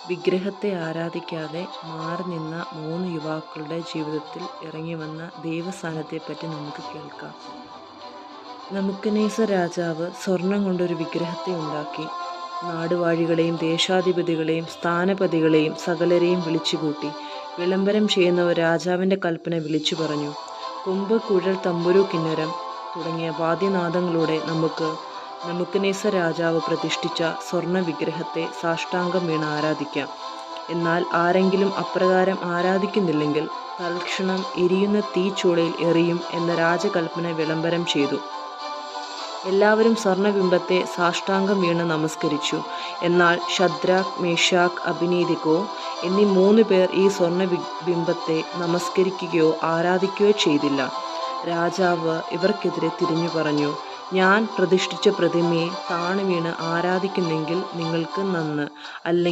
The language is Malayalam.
വിഗ്രഹത്തെ ആരാധിക്കാതെ മാറി നിന്ന 3 യുവാക്കളുടെ ജീവിതത്തിൽ ഇറങ്ങിവന്ന ദൈവസാന്നിധ്യത്തെപ്പറ്റി നമുക്ക് കേൾക്കാം. നബൂഖദ്നേസർ രാജാവ് സ്വർണം കൊണ്ടൊരു വിഗ്രഹത്തെ ഉണ്ടാക്കി. നാടുവാഴികളെയും ദേശാധിപതികളെയും സ്ഥാനപതികളെയും സകലരെയും വിളിച്ചുകൂട്ടി. വിളംബരം ചെയ്യുന്നവർ രാജാവിൻ്റെ കൽപ്പന വിളിച്ചു പറഞ്ഞു. കൊമ്പ്, കുഴൽ, തമ്പുരു, കിന്നരം തുടങ്ങിയ വാദ്യനാദങ്ങളോടെ നമുക്ക് നബൂഖദ്നേസർ രാജാവ് പ്രതിഷ്ഠിച്ച സ്വർണ്ണ വിഗ്രഹത്തെ സാഷ്ടാംഗം വീണ് ആരാധിക്കാം. എന്നാൽ ആരെങ്കിലും അപ്രകാരം ആരാധിക്കുന്നില്ലെങ്കിൽ തൽക്ഷണം എരിയുന്ന തീച്ചൂളയിൽ എറിയും എന്ന രാജകൽപ്പന വിളംബരം ചെയ്തു. എല്ലാവരും സ്വർണ്ണബിംബത്തെ സാഷ്ടാംഗം വീണ് നമസ്കരിച്ചു. എന്നാൽ ശദ്രാക്, മേശാക്, അബേദ്നെഗോ എന്നീ 3 പേർ ഈ സ്വർണ്ണബിംബത്തെ നമസ്കരിക്കുകയോ ആരാധിക്കുകയോ ചെയ്തില്ല. രാജാവ് ഇവർക്കെതിരെ തിരിഞ്ഞു പറഞ്ഞു, ഞാൻ പ്രതിഷ്ഠിച്ച പ്രതിമയെ താണുവീണ് ആരാധിക്കുന്നെങ്കിൽ നിങ്ങൾക്ക് നന്ന്, അല്ലെങ്കിൽ